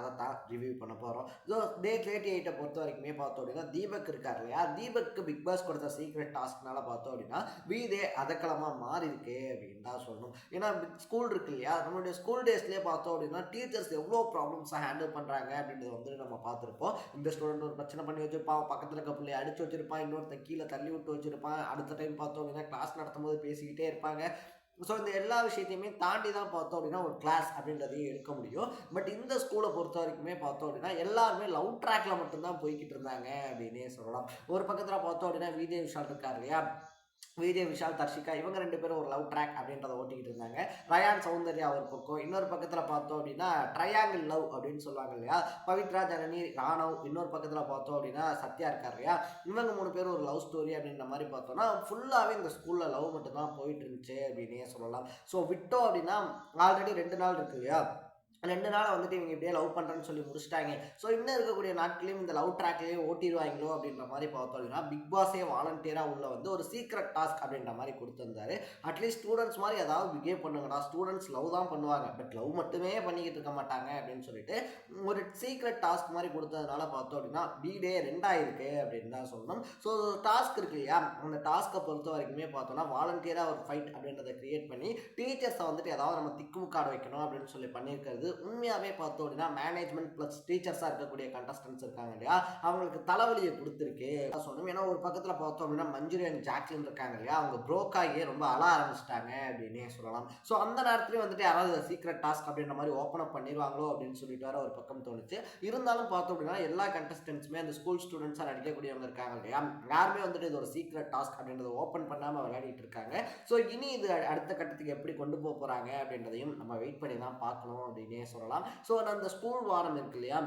அதை தான் ரிவ்யூ பண்ண போகிறோம். ஸோ டே 38 பொறுத்த வரைக்குமே பார்த்தோம் அப்படின்னா தீபக் இருக்கார் இல்லையா, தீபக்கு பிக் பாஸ் கொடுத்த சீக்ரெட் டாஸ்க்னால பார்த்தோம் அப்படின்னா வீடே அதக்களமாக மாறி இருக்கு அப்படின்னு தான் சொல்லணும். ஏன்னா ஸ்கூல் இருக்கு இல்லையா, நம்மளுடைய ஸ்கூல் டேஸ்லேயே பார்த்தோம் அப்படின்னா டீச்சர்ஸ் எவ்வளோ ப்ராப்ளம்ஸை ஹேண்டில் பண்ணுறாங்க அப்படின்றத வந்து நம்ம பார்த்துருப்போம். இந்த ஸ்டூடெண்ட் ஒரு பிரச்சனை பண்ணி வச்சிருப்பான், பக்கத்தில் இருக்க பிள்ளைய அடிச்சு வச்சிருப்பான், இன்னொருத்தன் கீழே தள்ளி விட்டு வச்சிருப்பான், அடுத்த டைம் பார்த்தோம் அப்படின்னா கிளாஸ் நடத்தும் போது பேசிக்கிட்டே இருப்பாங்க. ஸோ இந்த எல்லா விஷயத்தையுமே தாண்டி தான் பார்த்தோம் அப்படின்னா ஒரு கிளாஸ் அப்படின்றதையும் எடுக்க முடியும். பட் இந்த ஸ்கூலை பொறுத்த வரைக்குமே பார்த்தோம் அப்படின்னா எல்லாருமே லவ் ட்ராக்ல மட்டும்தான் போய்கிட்டு இருந்தாங்க அப்படின்னே சொல்லலாம். ஒரு பக்கத்தில் பார்த்தோம் அப்படின்னா விஜய் விஷால் இருக்கார் இல்லையா, விஜய் விஷால் தர்ஷிகா இவங்க 2 பேரும் ஒரு லவ் ட்ராக் அப்படின்றத ஓட்டிக்கிட்டு இருந்தாங்க. ரயான் சௌந்தர்யா ஒரு பக்கம், இன்னொரு பக்கத்தில் பார்த்தோம் அப்படின்னா ட்ரையாங்கிள் லவ் அப்படின்னு சொல்லுவாங்க இல்லையா, பவித்ரா ஜனனி ராணவ், இன்னொரு பக்கத்தில் பார்த்தோம் அப்படின்னா சத்யா இருக்கார் இல்லையா, இவங்க 3 பேரும் ஒரு லவ் ஸ்டோரி அப்படின்ற மாதிரி பார்த்தோம்னா ஃபுல்லாகவே இந்த ஸ்கூலில் லவ் மட்டும் தான் போயிட்டு இருந்துச்சு அப்படின்னே சொல்லலாம். ஸோ விட்டோம் அப்படின்னா ஆல்ரெடி 2 நாள் இருக்கு இல்லையா, 2 நாள் வந்துட்டு இவங்க இப்படியே லவ் பண்ணுறேன்னு சொல்லி முடிச்சிட்டாங்க. ஸோ இன்னும் இருக்கக்கூடிய நாட்களையும் இந்த லவ் ட்ராக்லேயே ஓட்டிடுவாங்களோ அப்படின்ற மாதிரி பார்த்தோம் அப்படின்னா பிக் பாஸே வாலண்டியராக உள்ள வந்து ஒரு சீக்ரெட் டாஸ்க் அப்படின்ற மாதிரி கொடுத்துருந்தாரு. அட்லீஸ்ட் ஸ்டூடெண்ட்ஸ் மாதிரி ஏதாவது பிஹேவ் பண்ணுங்கடா, ஸ்டூடெண்ட்ஸ் லவ் தான் பண்ணுவாங்க பட் லவ் மட்டுமே பண்ணிக்கிட்டு இருக்க மாட்டாங்க அப்படின்னு சொல்லிட்டு ஒரு சீக்ரெட் டாஸ்க் மாதிரி கொடுத்ததுனால பார்த்தோம் அப்படின்னா வீடே 2 இருக்கு அப்படின்னு தான் சொல்லணும். ஸோ டாஸ்க் இருக்கு இல்லையா, அந்த டாஸ்க்கை பொறுத்த வரைக்குமே பார்த்தோம்னா வாலண்டியராக ஒரு ஃபைட் அப்படின்றத கிரியேட் பண்ணி டீச்சர்ஸை வந்துட்டு ஏதாவது நம்ம திக்குமுக்காட வைக்கணும் அப்படின்னு சொல்லி பண்ணியிருக்கிறது உண்மையாகவே பார்த்தோம் அப்படின்னா மேனேஜ்மெண்ட் ப்ளஸ் டீச்சர்ஸாக இருக்கக்கூடிய கண்டஸ்டன்ஸ் இருக்காங்க இல்லையா, அவங்களுக்கு தலைவலியை கொடுத்துருக்கு சொல்லணும். ஏன்னா ஒரு பக்கத்தில் பார்த்தோம் அப்படின்னா மஞ்சுரியன் ஜாக்லின் இருக்காங்க இல்லையா, அவங்க ப்ரோக் ஆகியே ரொம்ப அழ ஆரம்பிச்சிட்டாங்க அப்படின்னே சொல்லலாம். ஸோ அந்த நேரத்துலேயும் வந்துட்டு யாராவது சீக்ரெட் டாஸ்க் அப்படின்ற மாதிரி ஓப்பன் அப் பண்ணிடுவாங்களோ அப்படின்னு சொல்லிட்டு வர ஒரு பக்கம் தோணுச்சு. இருந்தாலும் பார்த்தோம் அப்படின்னா எல்லா கண்டஸ்டன்ஸுமே அந்த ஸ்கூல் ஸ்டூடெண்ட்ஸாக நடிக்கக்கூடியவங்க இருக்காங்க இல்லையா, யாருமே வந்துட்டு இது ஒரு சீக்ரெட் டாஸ்க் அப்படின்றத ஓப்பன் பண்ணாமல் விளையாடிட்டு இருக்காங்க. ஸோ இனி இது அடுத்த கட்டத்துக்கு எப்படி கொண்டு போக போகிறாங்க அப்படின்றதையும் நம்ம வெயிட் பண்ணி தான் பார்க்கணும் அப்படின்னே சொல்லலாம். ஸோ அந்த ஸ்கூல் வாரம் இருக்கு இல்லையா,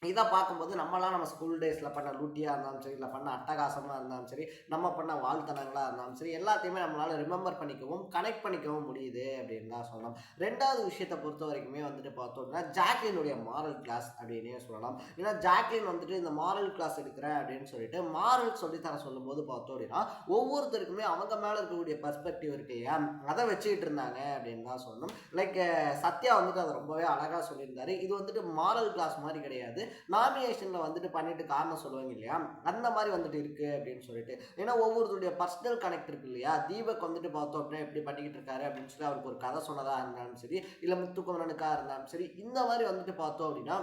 இதை பார்க்கும்போது நம்ம ஸ்கூல் டேஸில் பண்ண லூட்டியாக இருந்தாலும் சரி, இல்லை பண்ண அட்டகாசமாக இருந்தாலும் சரி, நம்ம பண்ண வாழ்த்தனங்களாக இருந்தாலும் சரி, எல்லாத்தையுமே நம்மளால் ரிமெம்பர் பண்ணிக்கவும் கனெக்ட் பண்ணிக்கவும் முடியுது அப்படின்னு தான் சொல்லலாம். 2வது விஷயத்தை பொறுத்த வரைக்குமே வந்துட்டு பார்த்தோம்னா ஜாக்லினுடைய மாரல் கிளாஸ் அப்படின்னே சொல்லலாம். ஏன்னா ஜாக்லின் வந்துட்டு இந்த மாரல் கிளாஸ் எடுக்கிறேன் அப்படின்னு சொல்லிட்டு மாரல் சொல்லித்தர சொல்லும்போது பார்த்தோம் அப்படின்னா ஒவ்வொருத்தருக்குமே அவங்க மேலே இருக்கக்கூடிய பெர்ஸ்பெக்டிவ் இருக்கு இல்லையா, அதை வச்சுக்கிட்டு இருந்தாங்க அப்படின்னு தான் சொல்லணும். லைக் சத்யா வந்துட்டு அதை ரொம்பவே அழகாக சொல்லியிருந்தாரு. இது வந்துட்டு மாரல் கிளாஸ் மாதிரி கிடையாது, நாமினேஷன்ல வந்துட்டு பண்ணிட்டு காரணம் சொல்லுவாங்க இல்லையா, அந்த மாதிரி வந்துட்டு இருக்கு அப்படின்னு சொல்லிட்டு. ஏன்னா ஒவ்வொருத்தருடைய பர்சனல் கனெக்ட் இருக்கு இல்லையா, தீபக் வந்துட்டு பார்த்தோம் அப்படின்னா எப்படி பண்ணிக்கிட்டு இருக்காரு அப்படின்னு சொல்லி அவருக்கு ஒரு கதை சொன்னதா இருந்தாலும் சரி, இல்லை முத்துக்குமரனுக்கா இருந்தாலும் சரி, இந்த மாதிரி வந்துட்டு பார்த்தோம் அப்படின்னா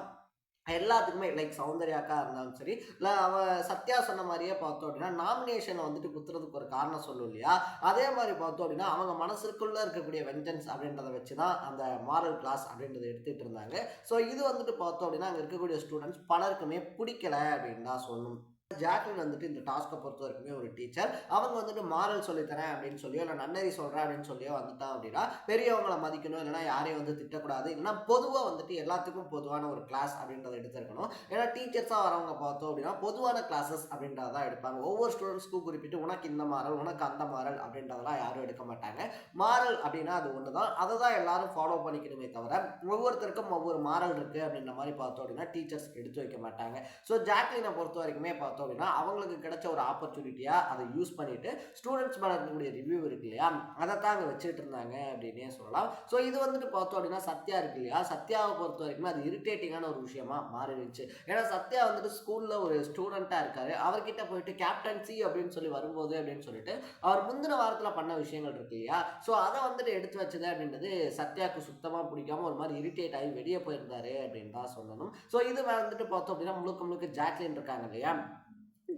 எல்லாத்துக்குமே லைக் சௌந்தர்யாக்கா இருந்தாலும் சரி, இல்லை அவன் சத்யா சொன்ன மாதிரியே பார்த்தோம் அப்படின்னா நாமினேஷனை வந்துட்டு குத்துறதுக்கு ஒரு காரணம் சொல்லும் இல்லையா, அதே மாதிரி பார்த்தோம் அப்படின்னா அவங்க மனசுக்குள்ளே இருக்கக்கூடிய வெஞ்சன்ஸ் அப்படின்றத வச்சு தான் அந்த மாரல் கிளாஸ் அப்படின்றத எடுத்துகிட்டு இருந்தாங்க. ஸோ இது வந்துட்டு பார்த்தோம் அப்படின்னா அங்கே இருக்கக்கூடிய ஸ்டூடெண்ட்ஸ் பலருக்குமே பிடிக்கல அப்படின்னு தான் சொல்லணும். ஜாக்லின் வந்துட்டு இந்த டாஸ்க்கை பொறுத்த வரைக்குமே ஒரு டீச்சர், அவங்க வந்துட்டு மாரல் சொல்லித்தரேன் அப்படின்னு சொல்லியோ இல்லை நன்னறி சொல்கிறேன் அப்படின்னு சொல்லியோ வந்துட்டான் அப்படின்னா பெரியவங்களை மதிக்கணும், இல்லைனா யாரையும் வந்து திட்டக்கூடாது, இல்லைனா பொதுவாக வந்துட்டு எல்லாத்துக்கும் பொதுவான ஒரு கிளாஸ் அப்படின்றத எடுத்துருக்கணும். ஏன்னா டீச்சர்ஸாக வரவங்க பார்த்தோம் அப்படின்னா பொதுவான கிளாஸஸ் அப்படின்றதான் எடுப்பாங்க. ஒவ்வொரு ஸ்டூடெண்ட்ஸ்க்கும் குறிப்பிட்டு உனக்கு இந்த மாரல் உனக்கு அந்த மாரல் அப்படின்றதெல்லாம் யாரும் எடுக்க மாட்டாங்க. மாரல் அப்படின்னா அது ஒன்று தான், அதை தான் எல்லாரும் ஃபாலோ பண்ணிக்கணுமே தவிர ஒவ்வொருத்தருக்கும் ஒவ்வொரு மாரல் இருக்குது அப்படின்ற மாதிரி பார்த்தோம் அப்படின்னா டீச்சர்ஸ் எடுத்து வைக்க மாட்டாங்க. ஸோ ஜாக்லினை பொறுத்த வரைக்குமே பார்த்தோம் அப்படின்னா அவங்களுக்கு கிடைச்ச ஒரு ஆப்பர்ச்சுனிட்டியா அதை யூஸ் பண்ணிட்டு ஸ்டூடெண்ட்ஸ் மேல இருக்கக்கூடிய ரிவ்யூ இருக்கு இல்லையா, அதை தான் அங்கே வச்சுட்டு இருந்தாங்க அப்படின்னே சொல்லலாம். ஸோ இது வந்துட்டு பார்த்தோம் அப்படின்னா சத்யா இருக்கு இல்லையா, சத்யாவை பொறுத்த வரைக்குமே அது இரிட்டேட்டிங்கான ஒரு விஷயமா மாறிடுச்சு. ஏன்னா சத்யா வந்துட்டு ஸ்கூல்ல ஒரு ஸ்டூடெண்டா இருக்காரு, அவர்கிட்ட போயிட்டு கேப்டன்சி அப்படின்னு சொல்லி வரும்போது அப்படின்னு சொல்லிட்டு அவர் முந்தின வாரத்தில் பண்ண விஷயங்கள் இருக்கு இல்லையா, ஸோ அதை வந்துட்டு எடுத்து வச்சது அப்படின்றது சத்யாவுக்கு சுத்தமாக பிடிக்காம ஒரு மாதிரி இரிட்டேட் ஆகி வெளியே போயிருந்தாரு அப்படின்னு தான் சொல்லணும். ஸோ இது வந்துட்டு பார்த்தோம் அப்படின்னா முழுக்க முழுக்க ஜாக்லின் இருக்காங்க இல்லையா,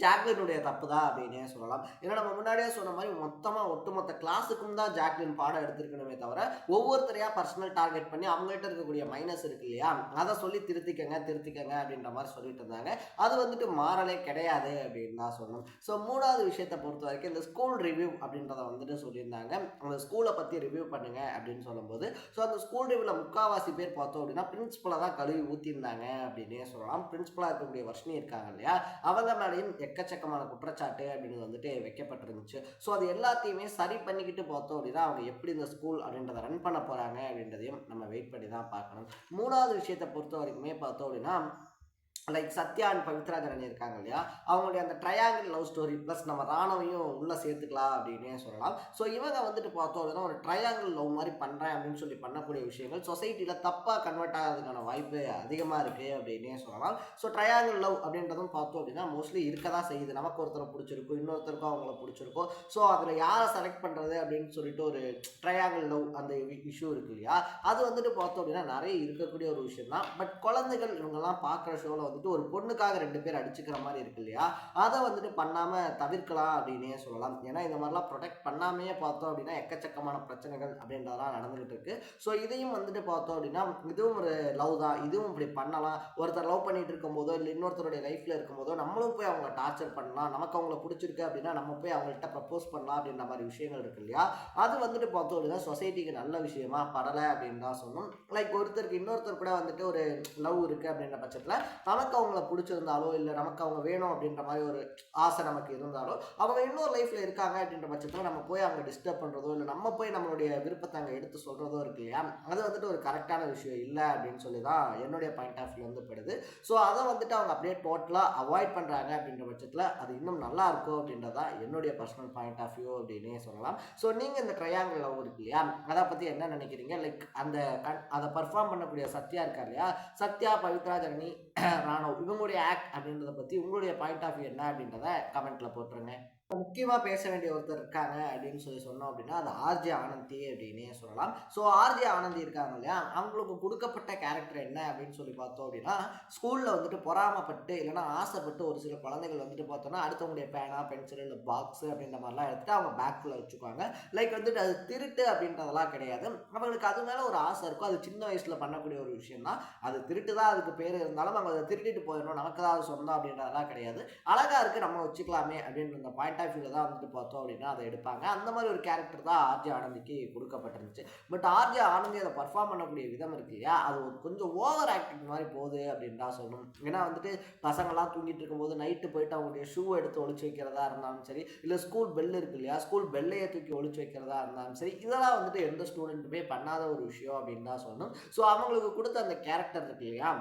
ஜாக்லினுடைய தப்பு தான் அப்படின்னே சொல்லலாம். ஏன்னா நம்ம முன்னாடியே சொன்ன மாதிரி மொத்தமாக ஒட்டுமொத்த கிளாஸுக்கும் தான் ஜாக்லின் பாடம் எடுத்துருக்கணுமே தவிர ஒவ்வொருத்தரையா பர்சனல் டார்கெட் பண்ணி அவங்கள்ட்ட இருக்கக்கூடிய மைனஸ் இருக்கு இல்லையா, அதை சொல்லி திருத்திக்கங்க அப்படின்ற மாதிரி சொல்லிட்டு இருந்தாங்க. அது வந்துட்டு மாறலே கிடையாது அப்படின்னு தான் சொல்லணும். ஸோ 3வது விஷயத்தை பொறுத்த வரைக்கும் இந்த ஸ்கூல் ரிவ்யூ அப்படின்றத வந்துட்டு சொல்லியிருந்தாங்க. அந்த ஸ்கூலை பற்றி ரிவ்யூ பண்ணுங்க அப்படின்னு சொல்லும்போது ஸோ அந்த ஸ்கூல் ரிவ்யூவில் முக்கால்வாசி பேர் பார்த்தோம் அப்படின்னா பிரின்சிபலை தான் கழுவி ஊற்றிருந்தாங்க அப்படின்னே சொல்லலாம். பிரின்சிபலாக இருக்கக்கூடிய வர்ஷினி இருக்காங்க இல்லையா, அவங்க மேலேயும் எக்கச்சக்கமான குற்றச்சாட்டு அப்படின்னு வந்துட்டு வைக்கப்பட்டிருந்துச்சு. ஸோ அது எல்லாத்தையுமே சரி பண்ணிக்கிட்டு பார்த்தோம் அப்படின்னா அவங்க எப்படி இந்த ஸ்கூல் அப்படின்றத ரன் பண்ண போகிறாங்க அப்படின்றதையும் நம்ம வெயிட் பண்ணி தான் பார்க்கணும். 3வது விஷயத்தை பொறுத்த வரைக்குமே பார்த்தோம் அப்படின்னா லைக் சத்யா அண்ட் பவித்ரா ஜனனி இருக்காங்க இல்லையா, அவங்களுடைய அந்த ட்ரையாங்கிள் லவ் ஸ்டோரி ப்ளஸ் நம்ம ராணவையும் உள்ளே சேர்த்துக்கலாம் அப்படின்னே சொல்லலாம். ஸோ இவங்க வந்துட்டு பார்த்தோம் அப்படின்னா ஒரு ட்ரையாங்கிள் லவ் மாதிரி பண்ணுறேன் அப்படின்னு சொல்லி பண்ணக்கூடிய விஷயங்கள் சொசைட்டியில் தப்பாக கன்வெர்ட் ஆகிறதுக்கான வாய்ப்பு அதிகமாக இருக்குது அப்படின்னே சொல்லலாம். ஸோ ட்ரையாங்கிள் லவ் அப்படின்றதும் பார்த்தோம் அப்படின்னா மோஸ்ட்லி இருக்க தான் செய்யுது. நமக்கு ஒருத்தரை பிடிச்சிருக்கும், இன்னொருத்தருக்கும் அவங்கள பிடிச்சிருக்கும். ஸோ அதில் யாரை செலக்ட் பண்ணுறது அப்படின்னு சொல்லிட்டு ஒரு ட்ரையாங்கிள் லவ் அந்த இஷ்யூ இருக்கு இல்லையா, அது வந்துட்டு பார்த்தோம் அப்படின்னா நிறைய இருக்கக்கூடிய ஒரு விஷயம் தான். பட் குழந்தைகள் இவங்கெல்லாம் பார்க்குற ஷோவில் வந்துட்டு ஒரு பொண்ணுக்காக 2 பேர் அடிச்சுக்கிற மாதிரி இருக்கு இல்லையா, அதை வந்துட்டு பண்ணாமல் தவிர்க்கலாம் அப்படின்னே சொல்லலாம். ஏன்னா இந்த மாதிரிலாம் ப்ரொடெக்ட் பண்ணாமையே பார்த்தோம் அப்படின்னா எக்கச்சக்கமான பிரச்சனைகள் அப்படின்றதெல்லாம் நடந்துகிட்டு இருக்கு. ஸோ இதையும் வந்துட்டு பார்த்தோம் அப்படின்னா இதுவும் ஒரு லவ் தான், இதுவும் இப்படி பண்ணலாம். ஒருத்தர் லவ் பண்ணிட்டு இருக்கும் போதோ இல்லை இன்னொருத்தருடைய லைஃப்ல இருக்கும் போதோ நம்மளும் போய் அவங்கள டார்ச்சர் பண்ணலாம், நமக்கு அவங்கள பிடிச்சிருக்கு அப்படின்னா நம்ம போய் அவங்கள்ட்ட ப்ரப்போஸ் பண்ணலாம் அப்படின்ற மாதிரி விஷயங்கள் இருக்கு இல்லையா, அது வந்துட்டு பார்த்தோம் அப்படின்னா சொசைட்டிக்கு நல்ல விஷயமா படலை அப்படின்னு தான் சொல்லணும். லைக் ஒருத்தருக்கு இன்னொருத்தர் கூட வந்துட்டு ஒரு லவ் இருக்கு அப்படின்ற பட்சத்தில் நமக்கு அவங்கள பிடிச்சிருந்தாலோ இல்லை நமக்கு அவங்க வேணும் அப்படின்ற மாதிரி ஒரு ஆசை நமக்கு இருந்தாலோ அவங்க இன்னொரு லைஃப்ல இருக்காங்க அப்படின்ற பட்சத்தில் நம்ம போய் அவங்க டிஸ்டர்ப் பண்ணுறதோ இல்லை நம்ம போய் நம்மளுடைய விருப்பத்தை அங்கே எடுத்து சொல்கிறதோ இருக்கு இல்லையா, அது வந்துட்டு ஒரு கரெக்டான விஷயம் இல்லை அப்படின்னு சொல்லி தான் என்னுடைய பாயிண்ட் ஆஃப் வியூ வந்து படுது. ஸோ அதை வந்துட்டு அவங்க அப்படியே டோட்டலாக அவாய்ட் பண்ணுறாங்க அப்படின்ற பட்சத்தில் அது இன்னும் நல்லா இருக்கும் அப்படின்றதா என்னுடைய பர்சனல் பாயிண்ட் ஆஃப் வியூ அப்படின்னே சொல்லலாம். ஸோ நீங்கள் இந்த ட்ரையாங்கிள் லவ் இருக்கு இல்லையா, அதை பற்றி என்ன நினைக்கிறீங்க? லைக் அந்த அதை பர்ஃபார்ம் பண்ணக்கூடிய சத்யா இருக்கா இல்லையா, சத்யா, பவித்ரா ஜனனி, ராணவ் இவங்களுடைய ஆக்ட் அப்படின்றத பற்றி உங்களுடைய பாயிண்ட் ஆஃப் வியூ என்ன அப்படின்றத கமெண்ட்ல போட்டுருங்க. முக்கியமாக பேச வேண்டிய ஒருத்தர் இருக்காங்க அப்படின்னு சொல்லி சொன்னோம் அப்படின்னா அது ஆர்ஜே ஆனந்தி அப்படின்னே சொல்லலாம். ஸோ ஆர்ஜே ஆனந்தி இருக்காங்க இல்லையா, அவங்களுக்கு கொடுக்கப்பட்ட கேரக்டர் என்ன அப்படின்னு சொல்லி பார்த்தோம் அப்படின்னா ஸ்கூலில் வந்துட்டு பொறாமப்பட்டு இல்லைனா ஆசைப்பட்டு ஒரு சில குழந்தைகள் வந்துட்டு பார்த்தோன்னா அடுத்தவங்களுடைய பேனா, பென்சில் இல்லை பாக்ஸு அப்படின்ற மாதிரிலாம் எடுத்துட்டு அவங்க பேக்குள்ளே வச்சுக்குவாங்க. லைக் வந்துட்டு அது திருட்டு அப்படின்றதெல்லாம் கிடையாது, அவங்களுக்கு அது மேலே ஒரு ஆசை இருக்கும். அது சின்ன வயசில் பண்ணக்கூடிய ஒரு விஷயம் தான். அது திருட்டு தான் அதுக்கு பேர் இருந்தாலும் அவங்க அதை திருட்டிட்டு போயிடணும், நமக்கு தான் அது சொந்தம் அப்படின்றதெல்லாம் கிடையாது. அழகாக இருக்குது நம்ம வச்சுக்கலாமே அப்படின்ற அந்த பாயிண்ட் ஆஃப் வியூல தான் வந்துட்டு பார்த்தோம் அப்படின்னா அதை எடுப்பாங்க. அந்த மாதிரி ஒரு கேரக்டர் தான் ஆர்ஜே ஆனந்திக்கு கொடுக்கப்பட்டிருந்துச்சு. பட் ஆர்ஜே ஆனந்தி அதை பர்ஃபார்ம் பண்ணக்கூடிய விதம் இருக்கு இல்லையா, அது கொஞ்சம் ஓவர் ஆக்டிங் மாதிரி போகுது அப்படின்னு தான் சொல்லணும். ஏன்னா வந்துட்டு பசங்கள்லாம் தூங்கிட்டு இருக்கும்போது நைட்டு போயிட்டு அவங்களுடைய ஷூ எடுத்து ஒழிச்சு வைக்கிறதா இருந்தாலும் சரி, இல்லை ஸ்கூல் பெல் இருக்கு இல்லையா, ஸ்கூல் பெல்லையே தூக்கி ஒழிச்சு வைக்கிறதா இருந்தாலும் சரி, இதெல்லாம் வந்துட்டு எந்த ஸ்டூடெண்ட்டுமே பண்ணாத ஒரு விஷயம் அப்படின்னு தான் சொல்லணும். ஸோ அவங்களுக்கு கொடுத்த அந்த கேரக்டர் இருக்கு இல்லையா,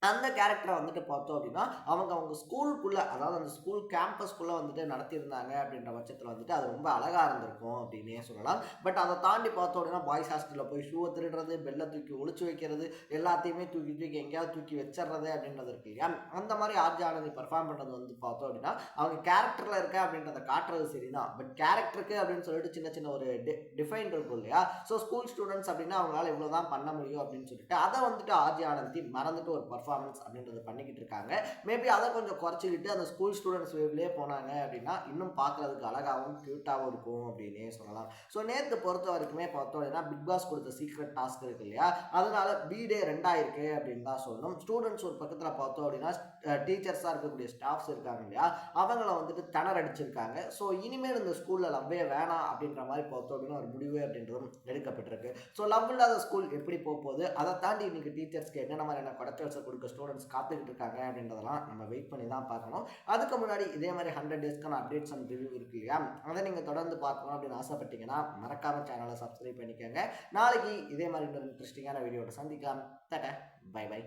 அந்த கேரக்டரை வந்துட்டு பார்த்தோம் அப்படின்னா அவங்க ஸ்கூலுக்குள்ளே, அதாவது அந்த ஸ்கூல் கேம்பஸ்க்குள்ளே வந்துட்டு நடத்தியிருந்தாங்க அப்படின்ற பட்சத்தில் வந்துட்டு அது ரொம்ப அழகாக இருந்திருக்கும் அப்படின்னே சொல்லலாம். பட் அதை தாண்டி பார்த்தோம் அப்படின்னா பாய்ஸ் ஹாஸ்டலில் போய் ஷூவை திருடுறது, பெல்லை தூக்கி ஒழிச்சு வைக்கிறது, எல்லாத்தையுமே தூக்கி தூக்கி எங்கேயாவது தூக்கி வச்சிடுறது அப்படின்றது இருக்கு இல்லையா, அந்த மாதிரி ஆர்ஜே ஆனந்தி பர்ஃபார்ம் பண்ணுறது வந்து பார்த்தோம் அப்படின்னா அவங்க கேரக்டரில் இருக்க அப்படின்றத காட்டுறது சரி தான். பட் கேரக்டருக்கு அப்படின்னு சொல்லிட்டு சின்ன சின்ன ஒரு டிஃபைன் இருக்கும் இல்லையா, ஸோ ஸ்கூல் ஸ்டூடெண்ட்ஸ் அப்படின்னா அவங்களால இவ்வளோ தான் பண்ண முடியும் அப்படின்னு சொல்லிட்டு அதை வந்துட்டு ஆர்ஜே ஆனந்தி மறந்துட்டு ஒரு பர்ஃபார்மன்ஸ் அப்படின்றத பண்ணிக்கிட்டு இருக்காங்க. மேபி அதை கொஞ்சம் குறைச்சிக்கிட்டு அந்த ஸ்கூல் ஸ்டூடெண்ட்ஸ் வேவ்லேயே போனாங்க அப்படின்னா இன்னும் பார்க்கறதுக்கு அழகாகவும் கியூட்டாகவும் இருக்கும் அப்படின்னே சொல்லலாம். ஸோ நேற்று பொறுத்த வரைக்குமே பார்த்தோம் அப்படின்னா பிக் பாஸ் கொடுத்த சீக்ரெட் டாஸ்க் இருக்கு இல்லையா, அதனால வீடே 2 இருக்கு அப்படின்னு தான் சொல்லணும். ஸ்டூடெண்ட்ஸ் ஒரு பக்கத்தில் பார்த்தோம் அப்படின்னா டீச்சர்ஸாக இருக்கக்கூடிய ஸ்டாஃப்ஸ் இருக்காங்க இல்லையா, அவங்கள வந்துட்டு திணறடிச்சிருக்காங்க. ஸோ இனிமேல் இந்த ஸ்கூலில் லவ்வே வேணாம் அப்படின்ற மாதிரி பார்த்தோம் அப்படின்னா ஒரு முடிவு அப்படின்றதும் எடுக்கப்பட்டிருக்கு. ஸோ லவ் இல்லாத ஸ்கூல் எப்படி போகுது, அதை தாண்டி இன்னைக்கு டீச்சர்ஸ்க்கு என்னென்ன மாதிரியான குறைச்சல்ஸை கொடுக்க ஸ்டூடெண்ட்ஸ் காத்துக்கிட்டு இருக்காங்க அப்படின்றதெல்லாம் நம்ம வெயிட் பண்ணி தான் பார்க்கணும். அதுக்கு முன்னாடி இதே மாதிரி 100 டேஸ்க்கான அப்டேட்ஸ் அண்ட் ரிவ்யூ இருக்கு இல்லையா, அதை நீங்கள் தொடர்ந்து பார்க்கணும் அப்படின்னு ஆசைப்பட்டீங்கன்னா மறக்காம சேனலை சப்ஸ்கிரைப் பண்ணிக்கோங்க. நாளைக்கு இதே மாதிரி இன்னொரு இன்ட்ரெஸ்டிங்கான வீடியோட சந்திக்கலாம். டாடா, பை பை.